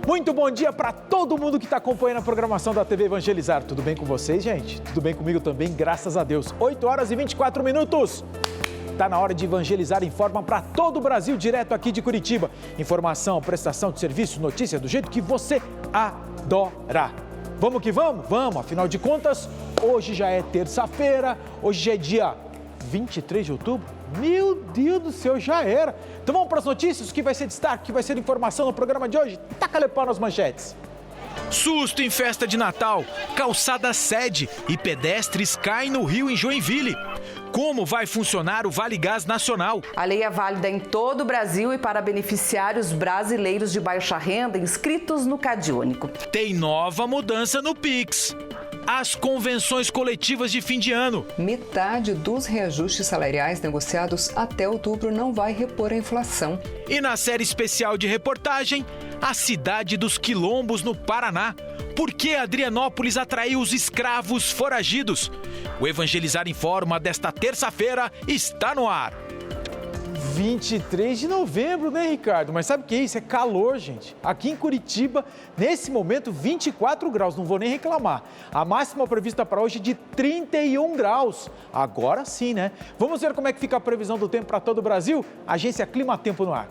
Muito bom dia para todo mundo que está acompanhando a programação da TV Evangelizar. Tudo bem com vocês, gente? Tudo bem comigo também, graças a Deus. 8 horas e 24 minutos. Está na hora de Evangelizar Informa para todo o Brasil, direto aqui de Curitiba. Informação, prestação de serviço, notícia do jeito que você adora. Vamos que vamos? Vamos, afinal de contas, hoje já é terça-feira, hoje já é dia 23 de outubro. Meu Deus do céu, já era. Então vamos para as notícias, o que vai ser destaque, o que vai ser informação no programa de hoje. Taca-lhe pau nas manchetes. Susto em festa de Natal, calçada cede e pedestres caem no rio em Joinville. Como vai funcionar o Vale Gás Nacional? A lei é válida em todo o Brasil e para beneficiários brasileiros de baixa renda inscritos no CadÚnico. Tem nova mudança no Pix. As convenções coletivas de fim de ano. Metade dos reajustes salariais negociados até outubro não vai repor a inflação. E na série especial de reportagem, a cidade dos quilombos no Paraná. Por que Adrianópolis atraiu os escravos foragidos? O Evangelizar Informa desta terça-feira está no ar. 23 de novembro, né, Ricardo? Mas sabe o que é isso? É calor, gente. Aqui em Curitiba, nesse momento, 24 graus. Não vou nem reclamar. A máxima prevista para hoje é de 31 graus. Agora sim, né? Vamos ver como é que fica a previsão do tempo para todo o Brasil? Agência Clima Tempo no ar.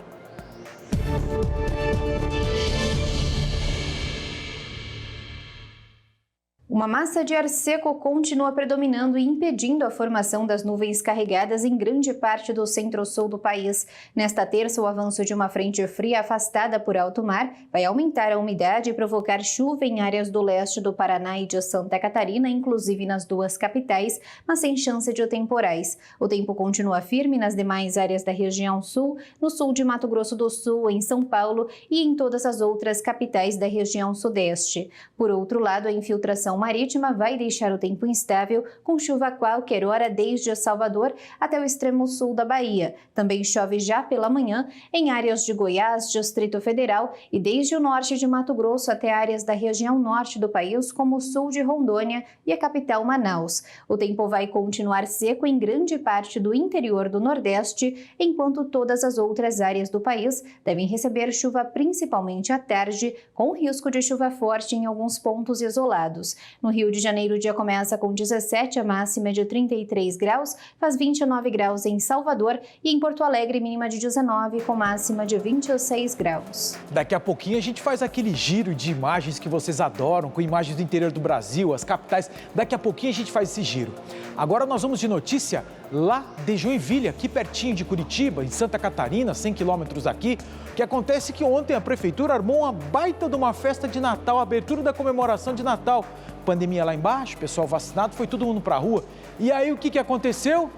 Uma massa de ar seco continua predominando e impedindo a formação das nuvens carregadas em grande parte do centro-sul do país. Nesta terça, o avanço de uma frente fria afastada por alto mar vai aumentar a umidade e provocar chuva em áreas do leste do Paraná e de Santa Catarina, inclusive nas duas capitais, mas sem chance de temporais. O tempo continua firme nas demais áreas da região sul, no sul de Mato Grosso do Sul, em São Paulo e em todas as outras capitais da região sudeste. Por outro lado, a infiltração marítima vai deixar o tempo instável, com chuva a qualquer hora desde Salvador até o extremo sul da Bahia. Também chove já pela manhã em áreas de Goiás, Distrito Federal e desde o norte de Mato Grosso até áreas da região norte do país, como o sul de Rondônia e a capital Manaus. O tempo vai continuar seco em grande parte do interior do Nordeste, enquanto todas as outras áreas do país devem receber chuva principalmente à tarde, com risco de chuva forte em alguns pontos isolados. No Rio de Janeiro, o dia começa com 17, a máxima de 33 graus, faz 29 graus em Salvador e em Porto Alegre, mínima de 19, com máxima de 26 graus. Daqui a pouquinho a gente faz aquele giro de imagens que vocês adoram, com imagens do interior do Brasil, as capitais. Daqui a pouquinho a gente faz esse giro. Agora nós vamos de notícia lá de Joinville, aqui pertinho de Curitiba, em Santa Catarina, 100 quilômetros daqui. O que acontece é que ontem a prefeitura armou uma baita de uma festa de Natal, a abertura da comemoração de Natal. Pandemia lá embaixo, pessoal vacinado, foi todo mundo pra rua. E aí o que aconteceu?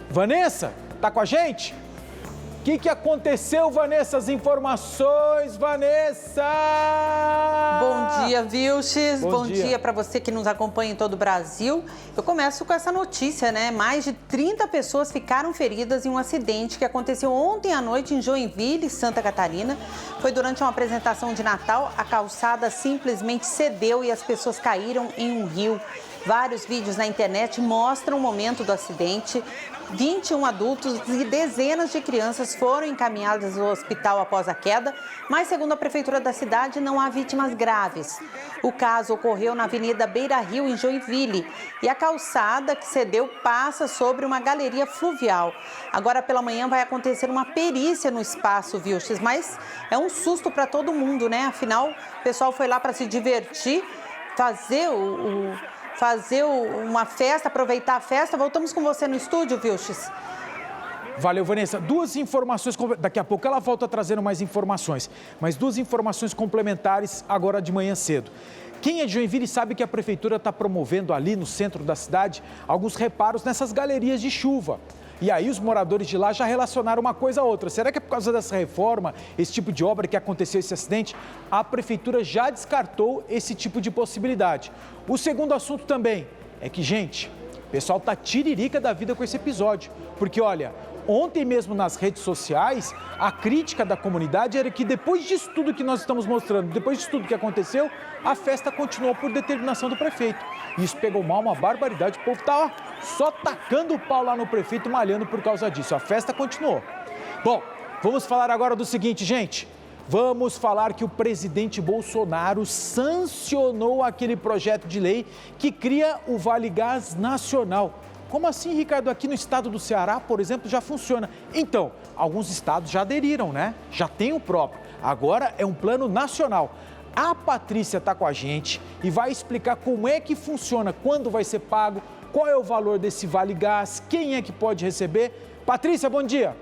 Vanessa, tá com a gente? O que aconteceu, Vanessa? As informações, Vanessa! Bom dia, Vilches. Bom dia. Dia para você que nos acompanha em todo o Brasil. Eu começo com essa notícia, né? Mais de 30 pessoas ficaram feridas em um acidente que aconteceu ontem à noite em Joinville, Santa Catarina. Foi durante uma apresentação de Natal, a calçada simplesmente cedeu e as pessoas caíram em um rio. Vários vídeos na internet mostram o momento do acidente. 21 adultos e dezenas de crianças foram encaminhadas ao hospital após a queda, mas, segundo a prefeitura da cidade, não há vítimas graves. O caso ocorreu na Avenida Beira Rio, em Joinville, e a calçada que cedeu passa sobre uma galeria fluvial. Agora pela manhã vai acontecer uma perícia no espaço, Vilches, mas é um susto para todo mundo, né? Afinal, o pessoal foi lá para se divertir, fazer uma festa, aproveitar a festa. Voltamos com você no estúdio, Vilches. Valeu, Vanessa. Duas informações, daqui a pouco ela volta trazendo mais informações, mas duas informações complementares agora de manhã cedo. Quem é de Joinville sabe que a prefeitura está promovendo ali no centro da cidade alguns reparos nessas galerias de chuva. E aí os moradores de lá já relacionaram uma coisa a outra. Será que é por causa dessa reforma, esse tipo de obra que aconteceu esse acidente? A prefeitura já descartou esse tipo de possibilidade. O segundo assunto também é que, gente, o pessoal tá tiririca da vida com esse episódio. Porque, olha, ontem mesmo nas redes sociais, a crítica da comunidade era que depois disso tudo que nós estamos mostrando, depois disso tudo que aconteceu, a festa continuou por determinação do prefeito. Isso pegou mal, uma barbaridade, o povo tá só tacando o pau lá no prefeito, malhando por causa disso. A festa continuou. Bom, vamos falar agora do seguinte, gente. Vamos falar que o presidente Bolsonaro sancionou aquele projeto de lei que cria o Vale Gás Nacional. Como assim, Ricardo? Aqui no estado do Ceará, por exemplo, já funciona. Então, alguns estados já aderiram, né? Já tem o próprio. Agora é um plano nacional. A Patrícia está com a gente e vai explicar como é que funciona, quando vai ser pago, qual é o valor desse Vale Gás, quem é que pode receber. Patrícia, bom dia.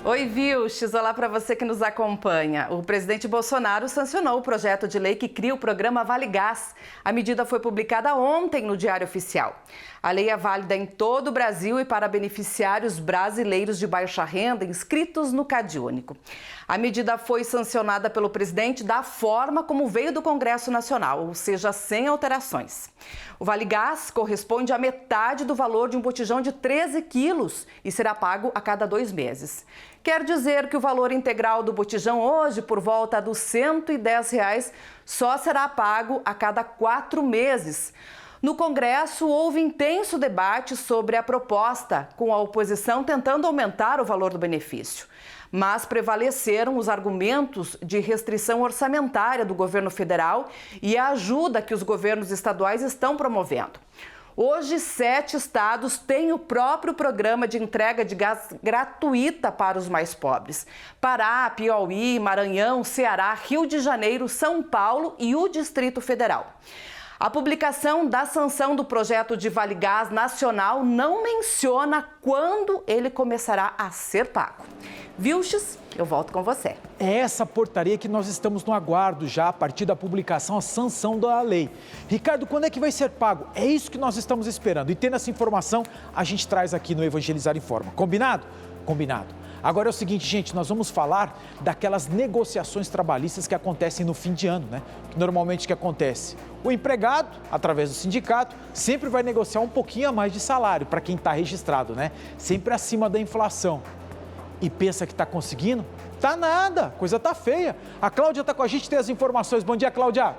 Oi, Vilches. Olá para você que nos acompanha. O presidente Bolsonaro sancionou o projeto de lei que cria o programa Vale Gás. A medida foi publicada ontem no Diário Oficial. A lei é válida em todo o Brasil e para beneficiários brasileiros de baixa renda inscritos no CadÚnico. A medida foi sancionada pelo presidente da forma como veio do Congresso Nacional, ou seja, sem alterações. O Vale Gás corresponde à metade do valor de um botijão de 13 quilos e será pago a cada 2 meses. Quer dizer que o valor integral do botijão hoje, por volta dos R$ 110, só será pago a cada 4 meses. No Congresso, houve intenso debate sobre a proposta, com a oposição tentando aumentar o valor do benefício. Mas prevaleceram os argumentos de restrição orçamentária do governo federal e a ajuda que os governos estaduais estão promovendo. Hoje, 7 estados têm o próprio programa de entrega de gás gratuita para os mais pobres. Pará, Piauí, Maranhão, Ceará, Rio de Janeiro, São Paulo e o Distrito Federal. A publicação da sanção do projeto de Vale Gás Nacional não menciona quando ele começará a ser pago. Vilches, eu volto com você. É essa portaria que nós estamos no aguardo já a partir da publicação, a sanção da lei. Ricardo, quando é que vai ser pago? É isso que nós estamos esperando. E tendo essa informação, a gente traz aqui no Evangelizar Informa. Combinado? Combinado. Agora é o seguinte, gente, nós vamos falar daquelas negociações trabalhistas que acontecem no fim de ano, né? Normalmente o que acontece? O empregado, através do sindicato, sempre vai negociar um pouquinho a mais de salário para quem está registrado, né? Sempre acima da inflação. E pensa que está conseguindo? Tá nada, coisa tá feia. A Cláudia está com a gente, tem as informações. Bom dia, Cláudia.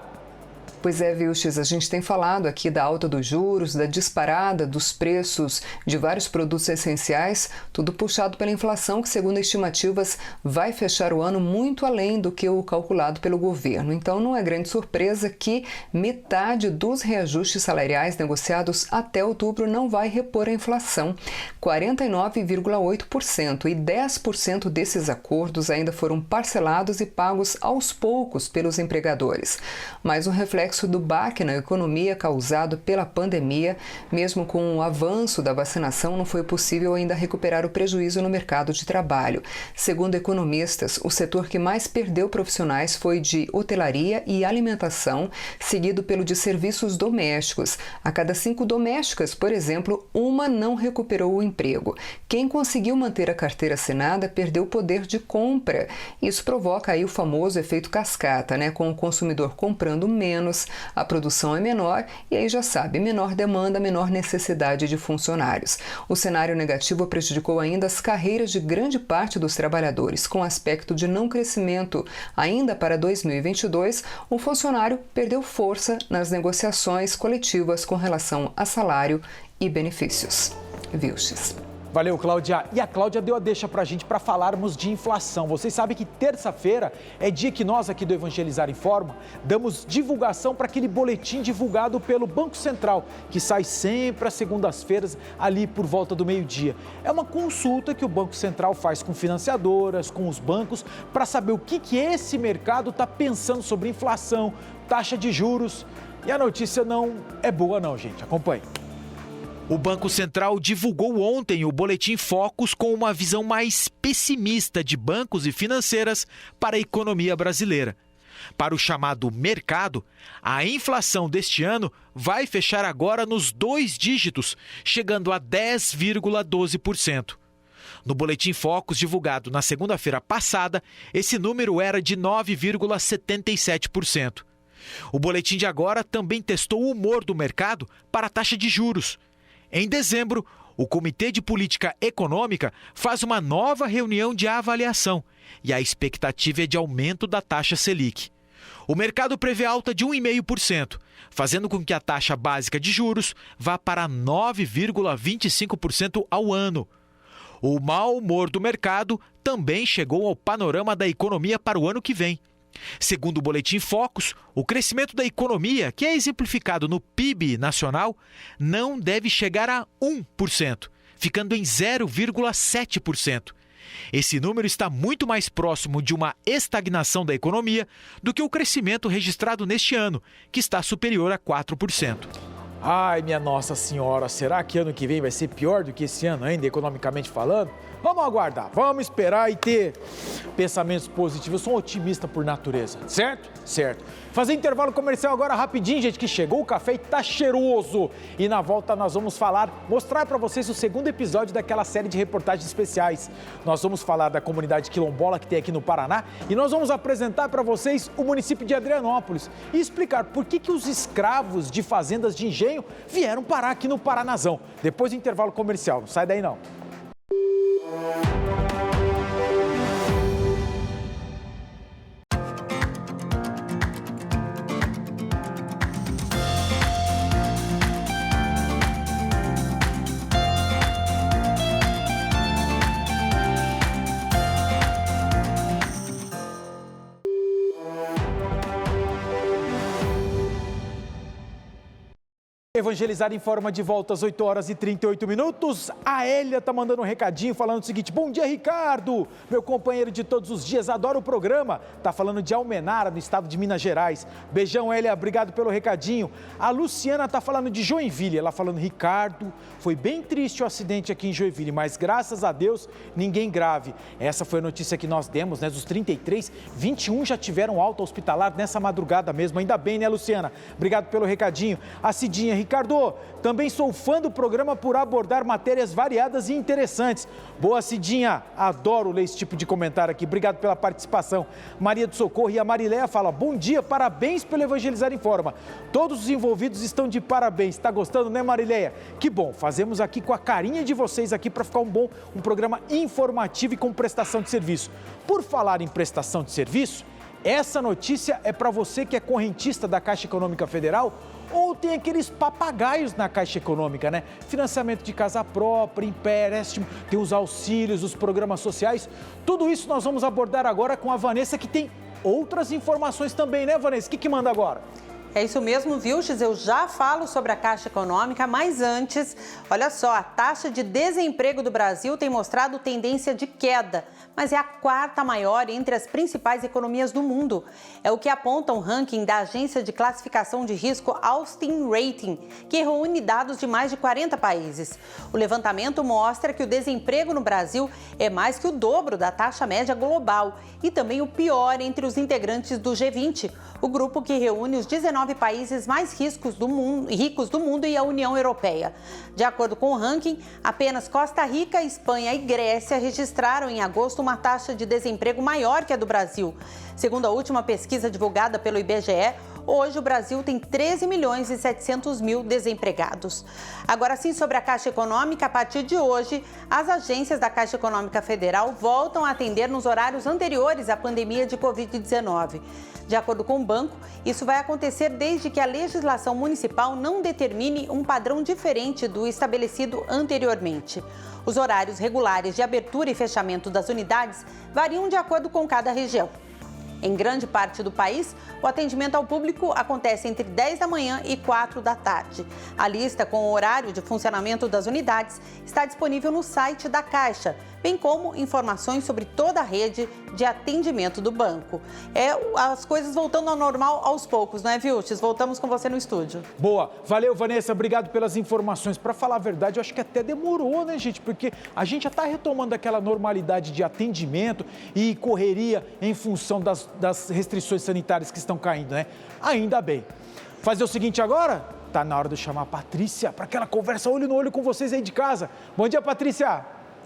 Pois é, Vilches, a gente tem falado aqui da alta dos juros, da disparada dos preços de vários produtos essenciais, tudo puxado pela inflação que, segundo estimativas, vai fechar o ano muito além do que o calculado pelo governo. Então, não é grande surpresa que metade dos reajustes salariais negociados até outubro não vai repor a inflação, 49,8%, e 10% desses acordos ainda foram parcelados e pagos aos poucos pelos empregadores. Mas o reflexo do baque na economia causado pela pandemia, mesmo com o avanço da vacinação, não foi possível ainda recuperar o prejuízo no mercado de trabalho. Segundo economistas, o setor que mais perdeu profissionais foi de hotelaria e alimentação, seguido pelo de serviços domésticos. A cada 5 domésticas, por exemplo, uma não recuperou o emprego. Quem conseguiu manter a carteira assinada perdeu o poder de compra. Isso provoca aí o famoso efeito cascata, né? Com o consumidor comprando menos, a produção é menor e aí já sabe, menor demanda, menor necessidade de funcionários. O cenário negativo prejudicou ainda as carreiras de grande parte dos trabalhadores. Com aspecto de não crescimento ainda para 2022, o funcionário perdeu força nas negociações coletivas com relação a salário e benefícios. Vilches. Valeu, Cláudia. E a Cláudia deu a deixa para a gente para falarmos de inflação. Vocês sabem que terça-feira é dia que nós aqui do Evangelizar Informa damos divulgação para aquele boletim divulgado pelo Banco Central, que sai sempre às segundas-feiras, ali por volta do meio-dia. É uma consulta que o Banco Central faz com financiadoras, com os bancos, para saber o que esse mercado está pensando sobre inflação, taxa de juros. E a notícia não é boa não, gente. Acompanhe. O Banco Central divulgou ontem o Boletim Focus com uma visão mais pessimista de bancos e financeiras para a economia brasileira. Para o chamado mercado, a inflação deste ano vai fechar agora nos 2 dígitos, chegando a 10,12%. No Boletim Focus divulgado na segunda-feira passada, esse número era de 9,77%. O boletim de agora também testou o humor do mercado para a taxa de juros. Em dezembro, o Comitê de Política Econômica faz uma nova reunião de avaliação e a expectativa é de aumento da taxa Selic. O mercado prevê alta de 1,5%, fazendo com que a taxa básica de juros vá para 9,25% ao ano. O mau humor do mercado também chegou ao panorama da economia para o ano que vem. Segundo o Boletim Focus, o crescimento da economia, que é exemplificado no PIB nacional, não deve chegar a 1%, ficando em 0,7%. Esse número está muito mais próximo de uma estagnação da economia do que o crescimento registrado neste ano, que está superior a 4%. Ai, minha Nossa Senhora, será que ano que vem vai ser pior do que esse ano ainda, economicamente falando? Vamos aguardar, vamos esperar e ter pensamentos positivos. Eu sou um otimista por natureza, certo? Certo. Fazer intervalo comercial agora rapidinho, gente, que chegou o café e tá cheiroso. E na volta nós vamos mostrar para vocês o segundo episódio daquela série de reportagens especiais. Nós vamos falar da comunidade quilombola que tem aqui no Paraná e nós vamos apresentar para vocês o município de Adrianópolis e explicar por que os escravos de fazendas de engenho vieram parar aqui no Paranazão. Depois do intervalo comercial, não sai daí não. Evangelizar Informa de volta às 8 horas e 38 minutos. A Hélia tá mandando um recadinho falando o seguinte: bom dia, Ricardo, meu companheiro de todos os dias, adoro o programa. Tá falando de Almenara, no estado de Minas Gerais. Beijão, Hélia, obrigado pelo recadinho. A Luciana tá falando de Joinville, ela falando: Ricardo, foi bem triste o acidente aqui em Joinville, mas graças a Deus, ninguém grave. Essa foi a notícia que nós demos, né, dos 33, 21 já tiveram alta hospitalar nessa madrugada mesmo, ainda bem, né, Luciana? Obrigado pelo recadinho. A Cidinha: Ricardo, também sou fã do programa por abordar matérias variadas e interessantes. Boa, Cidinha, adoro ler esse tipo de comentário aqui, obrigado pela participação. Maria do Socorro e a Marileia fala: bom dia, parabéns pelo Evangelizar Informa. Todos os envolvidos estão de parabéns. Tá gostando, né, Marileia? Que bom, fazemos aqui com a carinha de vocês aqui para ficar um programa informativo e com prestação de serviço. Por falar em prestação de serviço, essa notícia é para você que é correntista da Caixa Econômica Federal ou tem aqueles papagaios na Caixa Econômica, né? Financiamento de casa própria, empréstimo, tem os auxílios, os programas sociais. Tudo isso nós vamos abordar agora com a Vanessa, que tem outras informações também, né, Vanessa? O que manda agora? É isso mesmo, Vilches, eu já falo sobre a Caixa Econômica, mas antes, olha só, a taxa de desemprego do Brasil tem mostrado tendência de queda, mas é a quarta maior entre as principais economias do mundo. É o que aponta um ranking da agência de classificação de risco Austin Rating, que reúne dados de mais de 40 países. O levantamento mostra que o desemprego no Brasil é mais que o dobro da taxa média global e também o pior entre os integrantes do G20, o grupo que reúne os 19 países mais ricos do mundo e a União Europeia. De acordo com o ranking, apenas Costa Rica, Espanha e Grécia registraram em agosto uma taxa de desemprego maior que a do Brasil. Segundo a última pesquisa divulgada pelo IBGE, hoje o Brasil tem 13 milhões e 700 mil desempregados. Agora sim, sobre a Caixa Econômica, a partir de hoje, as agências da Caixa Econômica Federal voltam a atender nos horários anteriores à pandemia de Covid-19. De acordo com o banco, isso vai acontecer desde que a legislação municipal não determine um padrão diferente do estabelecido anteriormente. Os horários regulares de abertura e fechamento das unidades variam de acordo com cada região. Em grande parte do país, o atendimento ao público acontece entre 10 da manhã e 4 da tarde. A lista com o horário de funcionamento das unidades está disponível no site da Caixa, bem como informações sobre toda a rede de atendimento do banco. As coisas voltando ao normal aos poucos, não é, Vilches? Voltamos com você no estúdio. Boa. Valeu, Vanessa. Obrigado pelas informações. Para falar a verdade, eu acho que até demorou, né, gente? Porque a gente já está retomando aquela normalidade de atendimento e correria em função das restrições sanitárias que estão caindo, né? Ainda bem. Fazer o seguinte agora? Tá na hora de eu chamar a Patrícia para aquela conversa olho no olho com vocês aí de casa. Bom dia, Patrícia.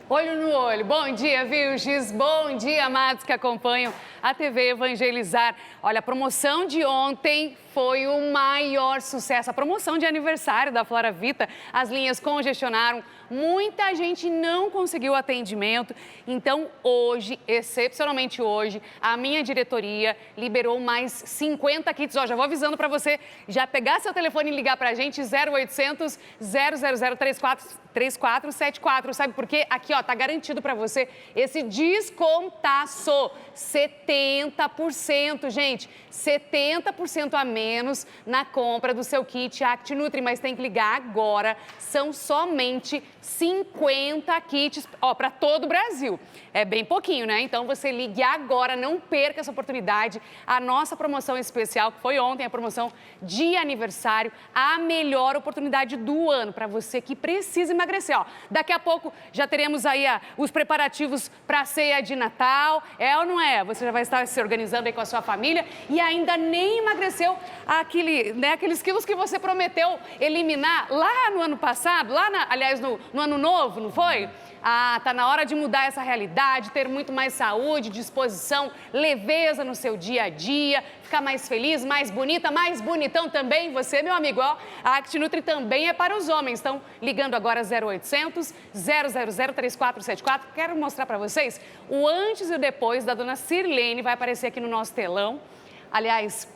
Olho no olho. Bom dia, Vilches. Bom dia, amados que acompanham a TV Evangelizar. Olha, a promoção de ontem foi o maior sucesso. A promoção de aniversário da Flora Vita. As linhas congestionaram, Muita gente não conseguiu atendimento. Então, hoje, excepcionalmente hoje, a minha diretoria liberou mais 50 kits. Ó, já vou avisando para você já pegar seu telefone e ligar para a gente, 0800 000 3474. Sabe por quê? Aqui, ó, tá garantido para você esse descontaço. 70%, gente. 70% a menos na compra do seu kit ActiNutri. Mas tem que ligar agora. São somente 50 kits, ó, para todo o Brasil. É bem pouquinho, né? Então você ligue agora, não perca essa oportunidade. A nossa promoção especial, que foi ontem, a promoção de aniversário, a melhor oportunidade do ano para você que precisa emagrecer, ó. Daqui a pouco já teremos aí os preparativos para a ceia de Natal, é ou não é? Você já vai estar se organizando aí com a sua família e ainda nem emagreceu aqueles quilos que você prometeu eliminar lá no ano passado, aliás, no ano novo, não foi? Ah, tá na hora de mudar essa realidade, ter muito mais saúde, disposição, leveza no seu dia a dia, ficar mais feliz, mais bonita, mais bonitão também. Você, meu amigo, ó, a ActiNutri também é para os homens. Estão ligando agora 0800 000 3474. Quero mostrar para vocês o antes e o depois da dona Sirlene, vai aparecer aqui no nosso telão. Aliás,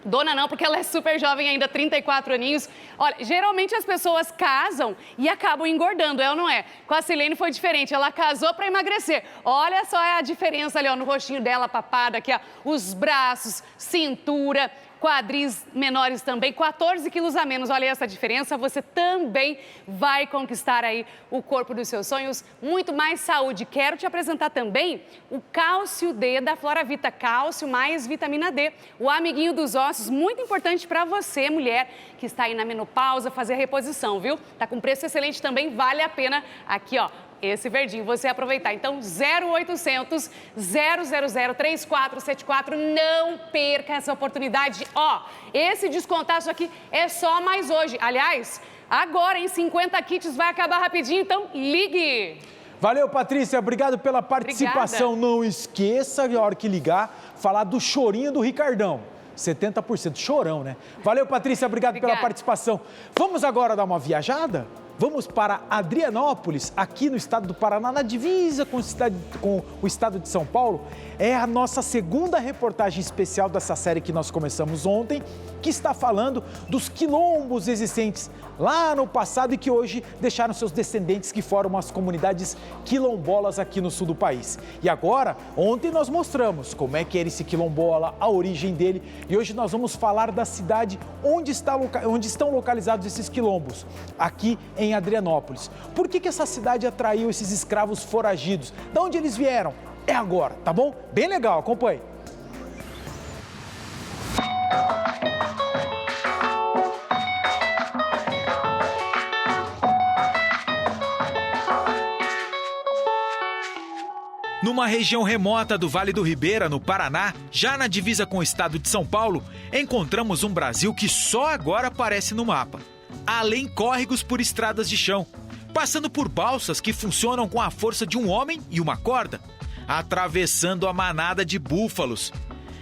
dona não, porque ela é super jovem ainda, 34 aninhos. Olha, geralmente as pessoas casam e acabam engordando, é ou não é? Com a Sirlene foi diferente, ela casou para emagrecer. Olha só a diferença ali, ó, no rostinho dela, papada, aqui, ó, os braços, cintura, quadris menores também, 14 quilos a menos. Olha essa diferença, você também vai conquistar aí o corpo dos seus sonhos, muito mais saúde. Quero te apresentar também o Cálcio D da Floravita, cálcio mais vitamina D, o amiguinho dos ossos, muito importante para você, mulher, que está aí na menopausa, fazer a reposição, viu? Tá com preço excelente também, vale a pena. Aqui, ó, esse verdinho, você aproveitar. Então, 0800 000 3474, não perca essa oportunidade. Ó, esse descontaço aqui é só mais hoje. Aliás, agora em 50 kits vai acabar rapidinho, então ligue! Valeu, Patrícia, obrigado pela participação. Obrigada. Não esqueça, na hora que ligar, falar do chorinho do Ricardão. 70%, chorão, né? Valeu, Patrícia, obrigado pela participação. Vamos agora dar uma viajada? Vamos para Adrianópolis, aqui no estado do Paraná, na divisa com o estado de São Paulo. É a nossa segunda reportagem especial dessa série que nós começamos ontem, que está falando dos quilombos existentes lá no passado e que hoje deixaram seus descendentes, que formam as comunidades quilombolas aqui no sul do país. E agora, ontem nós mostramos como é que era esse quilombola, a origem dele, e hoje nós vamos falar da cidade onde estão localizados esses quilombos, aqui em Adrianópolis. Por que essa cidade atraiu esses escravos foragidos? De onde eles vieram? É agora, tá bom? Bem legal, acompanhe. Numa região remota do Vale do Ribeira, no Paraná, já na divisa com o estado de São Paulo, encontramos um Brasil que só agora aparece no mapa. Além córregos por estradas de chão, passando por balsas que funcionam com a força de um homem e uma corda, atravessando a manada de búfalos.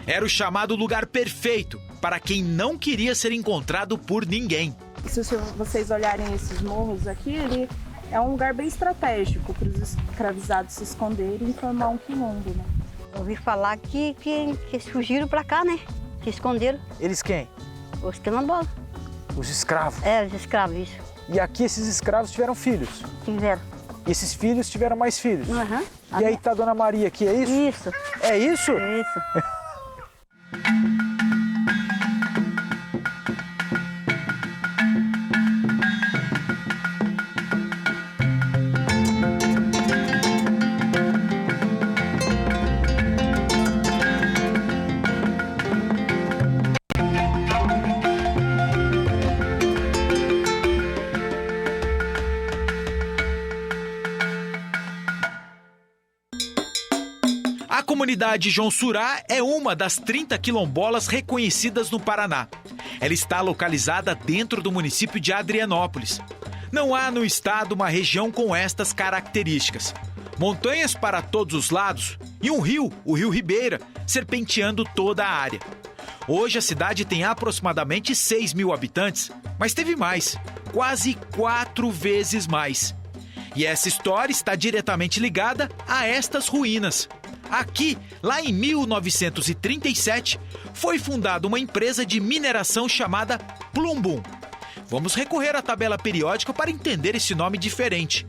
Era o chamado lugar perfeito para quem não queria ser encontrado por ninguém. Se vocês olharem esses morros aqui, ele é um lugar bem estratégico para os escravizados se esconderem e formar um quilombo, né? Ouvi falar que fugiram para cá, né? Que esconderam. Eles quem? Os quilombolas. Os escravos? É, os escravos, isso. E aqui esses escravos tiveram filhos? Tiveram. E esses filhos tiveram mais filhos? Uhum. E aí tá a Dona Maria aqui, é isso? Isso. É isso? Isso. A comunidade João Surá é uma das 30 quilombolas reconhecidas no Paraná. Ela está localizada dentro do município de Adrianópolis. Não há no estado uma região com estas características. Montanhas para todos os lados e um rio, o Rio Ribeira, serpenteando toda a área. Hoje a cidade tem aproximadamente 6 mil habitantes, mas teve mais, quase 4 vezes mais. E essa história está diretamente ligada a estas ruínas. Aqui, lá em 1937, foi fundada uma empresa de mineração chamada Plumbum. Vamos recorrer à tabela periódica para entender esse nome diferente.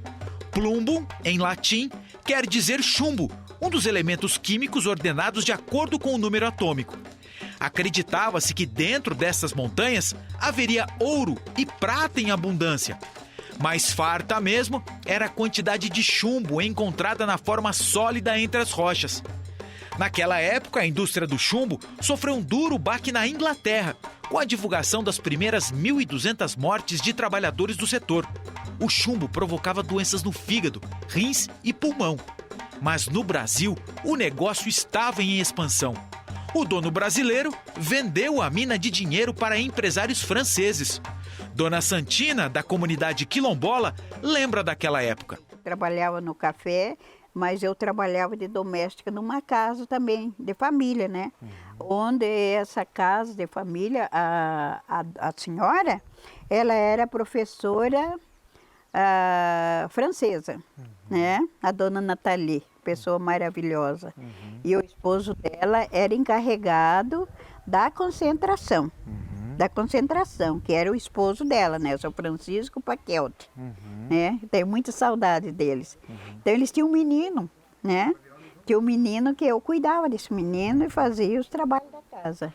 Plumbum, em latim, quer dizer chumbo, um dos elementos químicos ordenados de acordo com o número atômico. Acreditava-se que dentro dessas montanhas haveria ouro e prata em abundância. Mais farta mesmo era a quantidade de chumbo encontrada na forma sólida entre as rochas. Naquela época, a indústria do chumbo sofreu um duro baque na Inglaterra, com a divulgação das primeiras 1.200 mortes de trabalhadores do setor. O chumbo provocava doenças no fígado, rins e pulmão. Mas no Brasil, o negócio estava em expansão. O dono brasileiro vendeu a mina de dinheiro para empresários franceses. Dona Santina, da comunidade quilombola, lembra daquela época. Trabalhava no café, mas eu trabalhava de doméstica numa casa também, de família, né? Onde essa casa de família, a senhora, ela era professora francesa, né? A dona Nathalie, pessoa maravilhosa. E o esposo dela era encarregado da concentração. Da concentração, que era o esposo dela, né? O seu Francisco Paquelte, né? Tenho muita saudade deles. Então eles tinham um menino, né? Tinha um menino que eu cuidava desse menino e fazia os trabalhos da casa.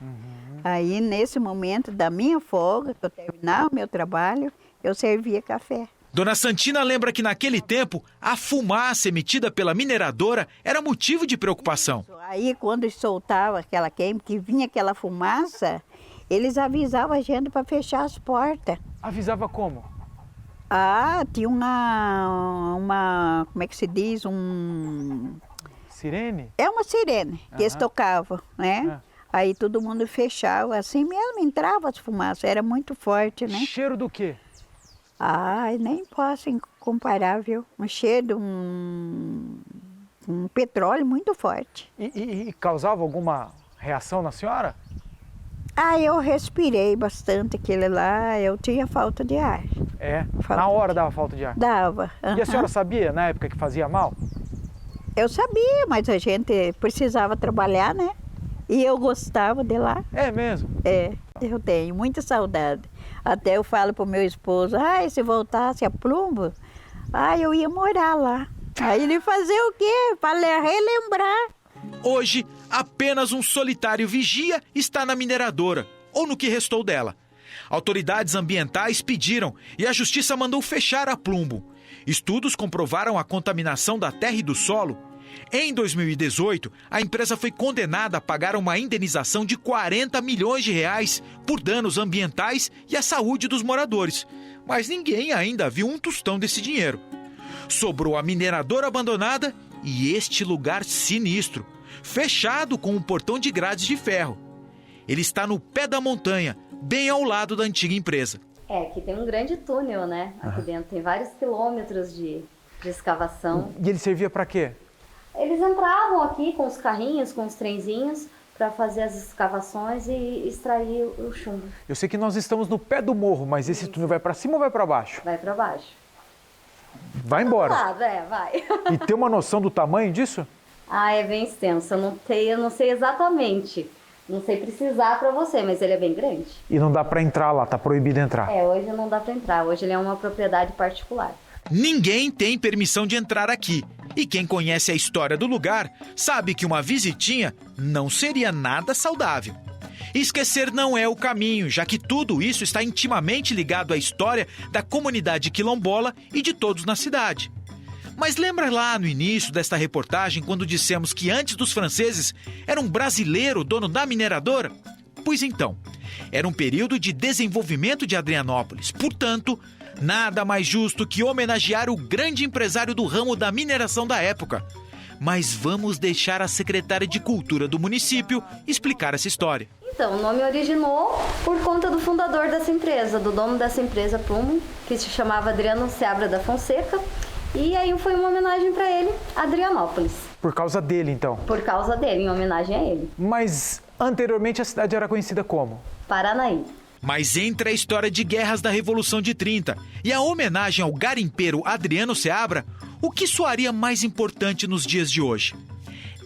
Aí nesse momento da minha folga, que eu terminava o meu trabalho, eu servia café. Dona Santina lembra que naquele tempo a fumaça emitida pela mineradora era motivo de preocupação. Aí quando soltava aquela queima, que vinha aquela fumaça, eles avisavam a gente para fechar as portas. Avisava como? Tinha uma como é que se diz? Sirene? É uma sirene que eles tocavam, né? Aí todo mundo fechava, assim mesmo, entrava as fumaças, era muito forte, né? Cheiro do quê? Nem posso comparar, viu? Um cheiro de um petróleo muito forte. E causava alguma reação na senhora? Eu respirei bastante aquele lá, eu tinha falta de ar. Na hora dava falta de ar? Dava. E a senhora sabia, na época, que fazia mal? Eu sabia, mas a gente precisava trabalhar, né? E eu gostava de lá. É mesmo? Eu tenho muita saudade. Até eu falo pro meu esposo, se voltasse a Plumbo, eu ia morar lá. Aí ele fazia o quê? Para relembrar. Hoje, apenas um solitário vigia está na mineradora, ou no que restou dela. Autoridades ambientais pediram e a justiça mandou fechar a Plumbo. Estudos comprovaram a contaminação da terra e do solo. Em 2018, a empresa foi condenada a pagar uma indenização de 40 milhões de reais por danos ambientais e à saúde dos moradores. Mas ninguém ainda viu um tostão desse dinheiro. Sobrou a mineradora abandonada e este lugar sinistro, fechado com um portão de grades de ferro. Ele está no pé da montanha, bem ao lado da antiga empresa. Aqui tem um grande túnel, né? Aqui dentro tem vários quilômetros de escavação. E ele servia para quê? Eles entravam aqui com os carrinhos, com os trenzinhos, para fazer as escavações e extrair o chumbo. Eu sei que nós estamos no pé do morro, mas esse túnel vai para cima ou vai para baixo? Vai para baixo. Vai embora? Vai. E tem uma noção do tamanho disso? É bem extenso. Eu não sei exatamente. Não sei precisar para você, mas ele é bem grande. E não dá para entrar lá, tá proibido entrar? Hoje não dá para entrar. Hoje ele é uma propriedade particular. Ninguém tem permissão de entrar aqui. E quem conhece a história do lugar sabe que uma visitinha não seria nada saudável. Esquecer não é o caminho, já que tudo isso está intimamente ligado à história da comunidade quilombola e de todos na cidade. Mas lembra lá no início desta reportagem quando dissemos que antes dos franceses era um brasileiro o dono da mineradora? Pois então, era um período de desenvolvimento de Adrianópolis. Portanto, nada mais justo que homenagear o grande empresário do ramo da mineração da época. Mas vamos deixar a secretária de Cultura do município explicar essa história. Então, o nome originou por conta do fundador dessa empresa, do dono dessa empresa Plumbum, que se chamava Adriano Seabra da Fonseca. E aí foi uma homenagem para ele, Adrianópolis. Por causa dele, então? Por causa dele, em homenagem a ele. Mas anteriormente a cidade era conhecida como? Paranaí. Mas entre a história de guerras da Revolução de 30 e a homenagem ao garimpeiro Adriano Seabra, o que soaria mais importante nos dias de hoje?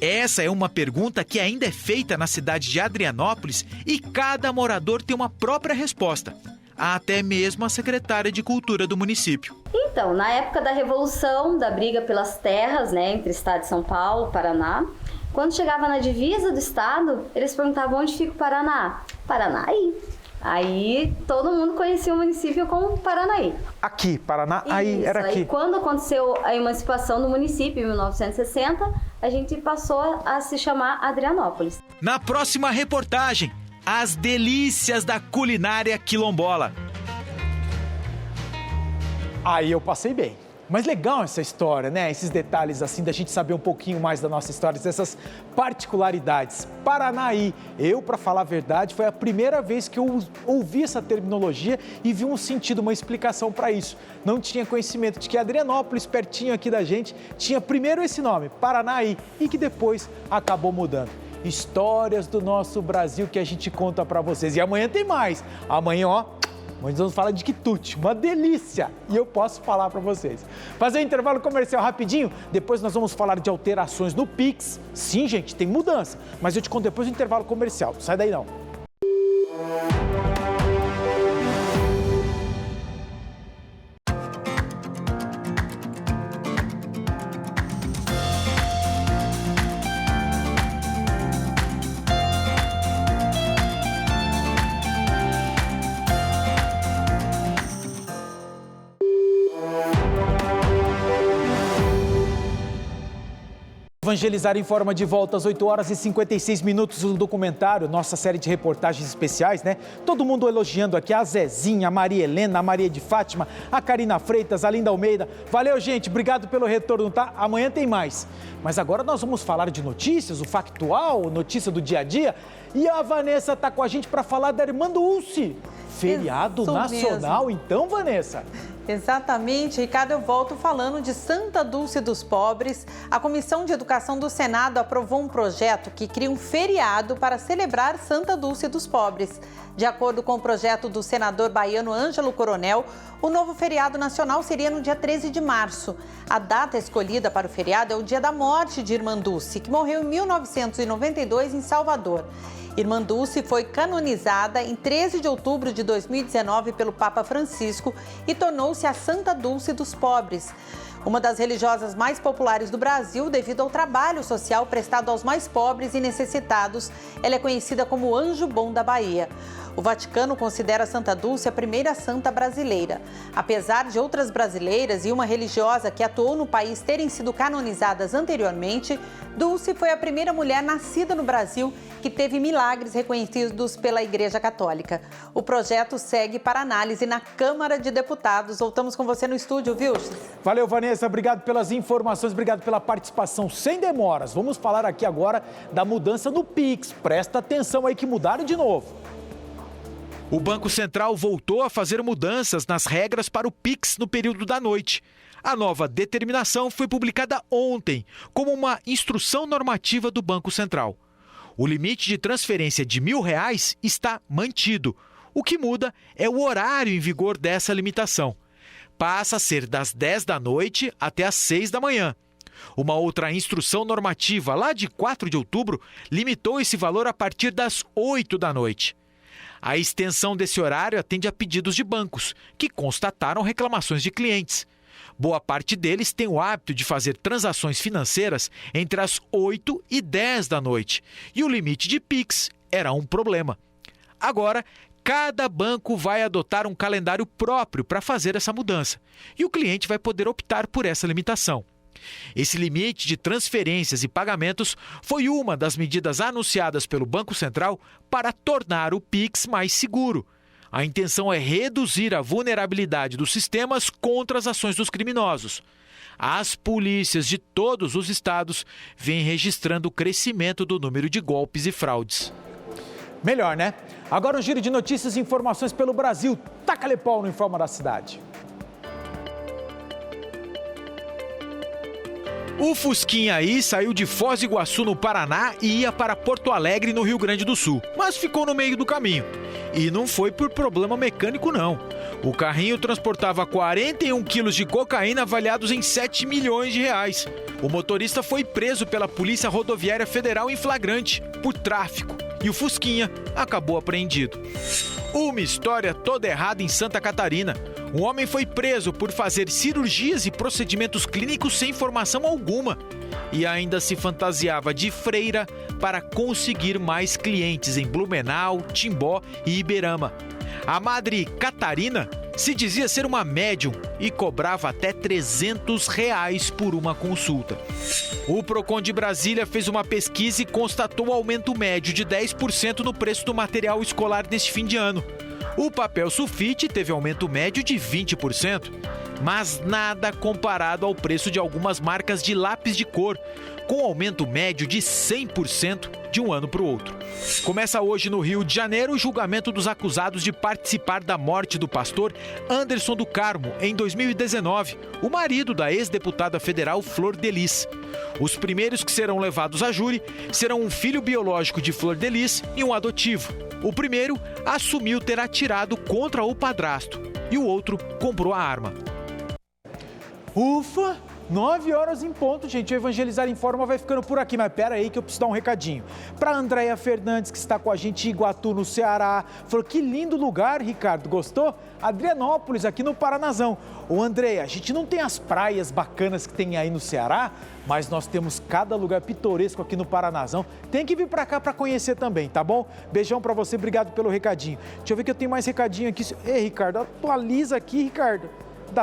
Essa é uma pergunta que ainda é feita na cidade de Adrianópolis e cada morador tem uma própria resposta. Até mesmo a secretária de Cultura do município. Então, na época da Revolução, da briga pelas terras, entre o estado de São Paulo e Paraná, quando chegava na divisa do estado, eles perguntavam onde fica o Paraná. Paranaí. Aí todo mundo conhecia o município como Paranaí. Aqui, Paraná, aí era aqui. Aí quando aconteceu a emancipação do município em 1960, a gente passou a se chamar Adrianópolis. Na próxima reportagem, as delícias da culinária quilombola. Aí eu passei bem. Mas legal essa história, né? Esses detalhes assim, da gente saber um pouquinho mais da nossa história, essas particularidades. Paranaí, para falar a verdade, foi a primeira vez que eu ouvi essa terminologia e vi um sentido, uma explicação para isso. Não tinha conhecimento de que Adrianópolis, pertinho aqui da gente, tinha primeiro esse nome, Paranaí, e que depois acabou mudando. Histórias do nosso Brasil que a gente conta para vocês. E amanhã tem mais. Amanhã, nós vamos falar de quitute, uma delícia, e eu posso falar para vocês. Fazer um intervalo comercial rapidinho, depois nós vamos falar de alterações no Pix. Sim, gente, tem mudança, mas eu te conto depois do intervalo comercial. Sai daí não. Evangelizar em Forma de volta às 8 horas e 56 minutos do documentário, nossa série de reportagens especiais, né? Todo mundo elogiando aqui a Zezinha, a Maria Helena, a Maria de Fátima, a Karina Freitas, a Linda Almeida. Valeu, gente, obrigado pelo retorno, tá? Amanhã tem mais. Mas agora nós vamos falar de notícias, o factual, notícia do dia a dia. E a Vanessa tá com a gente para falar da Irmã Dulce. Feriado nacional, mesmo. Então, Vanessa? Exatamente, Ricardo, eu volto falando de Santa Dulce dos Pobres. A Comissão de Educação do Senado aprovou um projeto que cria um feriado para celebrar Santa Dulce dos Pobres. De acordo com o projeto do senador baiano Ângelo Coronel, o novo feriado nacional seria no dia 13 de março. A data escolhida para o feriado é o dia da morte de Irmã Dulce, que morreu em 1992 em Salvador. Irmã Dulce foi canonizada em 13 de outubro de 2019 pelo Papa Francisco e tornou-se a Santa Dulce dos Pobres. Uma das religiosas mais populares do Brasil devido ao trabalho social prestado aos mais pobres e necessitados, ela é conhecida como Anjo Bom da Bahia. O Vaticano considera Santa Dulce a primeira santa brasileira. Apesar de outras brasileiras e uma religiosa que atuou no país terem sido canonizadas anteriormente, Dulce foi a primeira mulher nascida no Brasil que teve milagres reconhecidos pela Igreja Católica. O projeto segue para análise na Câmara de Deputados. Voltamos com você no estúdio, viu? Valeu, Vanessa. Obrigado pelas informações, obrigado pela participação. Sem demoras, vamos falar aqui agora da mudança no Pix. Presta atenção aí que mudaram de novo. O Banco Central voltou a fazer mudanças nas regras para o Pix no período da noite. A nova determinação foi publicada ontem como uma instrução normativa do Banco Central. O limite de transferência de R$1.000 está mantido. O que muda é o horário em vigor dessa limitação. Passa a ser das 10 da noite até as 6 da manhã. Uma outra instrução normativa, lá de 4 de outubro, limitou esse valor a partir das 8 da noite. A extensão desse horário atende a pedidos de bancos, que constataram reclamações de clientes. Boa parte deles tem o hábito de fazer transações financeiras entre as 8 e 10 da noite, e o limite de Pix era um problema. Agora, cada banco vai adotar um calendário próprio para fazer essa mudança, e o cliente vai poder optar por essa limitação. Esse limite de transferências e pagamentos foi uma das medidas anunciadas pelo Banco Central para tornar o Pix mais seguro. A intenção é reduzir a vulnerabilidade dos sistemas contra as ações dos criminosos. As polícias de todos os estados vêm registrando o crescimento do número de golpes e fraudes. Melhor, né? Agora um giro de notícias e informações pelo Brasil. Taca-lhe pau no Informa da Cidade. O Fusquinha aí saiu de Foz do Iguaçu, no Paraná, e ia para Porto Alegre, no Rio Grande do Sul, mas ficou no meio do caminho. E não foi por problema mecânico, não. O carrinho transportava 41 quilos de cocaína avaliados em 7 milhões de reais. O motorista foi preso pela Polícia Rodoviária Federal em flagrante por tráfico e o Fusquinha acabou apreendido. Uma história toda errada em Santa Catarina. Um homem foi preso por fazer cirurgias e procedimentos clínicos sem formação alguma e ainda se fantasiava de freira para conseguir mais clientes em Blumenau, Timbó e Iberama. A Madre Catarina se dizia ser uma médium e cobrava até R$300 por uma consulta. O Procon de Brasília fez uma pesquisa e constatou aumento médio de 10% no preço do material escolar neste fim de ano. O papel sulfite teve aumento médio de 20%, mas nada comparado ao preço de algumas marcas de lápis de cor, com aumento médio de 100% de um ano para o outro. Começa hoje no Rio de Janeiro o julgamento dos acusados de participar da morte do pastor Anderson do Carmo em 2019, o marido da ex-deputada federal Flor de Lis. Os primeiros que serão levados a júri serão um filho biológico de Flor de Lis e um adotivo. O primeiro assumiu ter atirado contra o padrasto e o outro comprou a arma. Ufa! 9 horas em ponto, gente. O Evangelizar Informa vai ficando por aqui, mas pera aí que eu preciso dar um recadinho. Para a Andréia Fernandes, que está com a gente em Iguatu, no Ceará. Falou, que lindo lugar, Ricardo. Gostou? Adrianópolis, aqui no Paranazão. Ô, Andréia, a gente não tem as praias bacanas que tem aí no Ceará, mas nós temos cada lugar pitoresco aqui no Paranazão. Tem que vir para cá para conhecer também, tá bom? Beijão para você, obrigado pelo recadinho. Deixa eu ver que eu tenho mais recadinho aqui. Ei, Ricardo, atualiza aqui, Ricardo.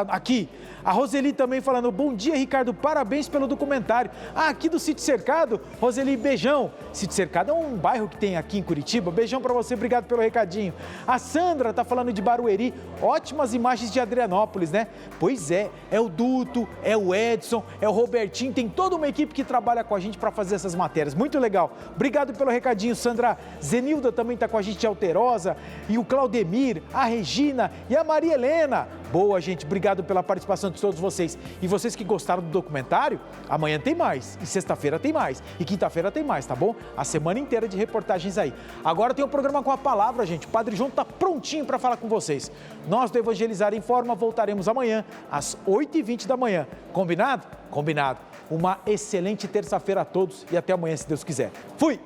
Aqui, a Roseli também falando, bom dia, Ricardo, parabéns pelo documentário. Aqui do Sítio Cercado, Roseli, beijão. Sítio Cercado é um bairro que tem aqui em Curitiba, beijão pra você, obrigado pelo recadinho. A Sandra tá falando de Barueri, ótimas imagens de Adrianópolis, né? Pois é o Duto, é o Edson, é o Robertinho, tem toda uma equipe que trabalha com a gente para fazer essas matérias, muito legal. Obrigado pelo recadinho, Sandra. Zenilda também tá com a gente de Alterosa, e o Claudemir, a Regina e a Maria Helena. Boa, gente, obrigado pela participação de todos vocês. E vocês que gostaram do documentário, amanhã tem mais, e sexta-feira tem mais, e quinta-feira tem mais, tá bom? A semana inteira de reportagens aí. Agora tem um programa com a palavra, gente. O Padre João tá prontinho para falar com vocês. Nós do Evangelizar Informa voltaremos amanhã, às 8h20 da manhã. Combinado? Combinado. Uma excelente terça-feira a todos e até amanhã, se Deus quiser. Fui!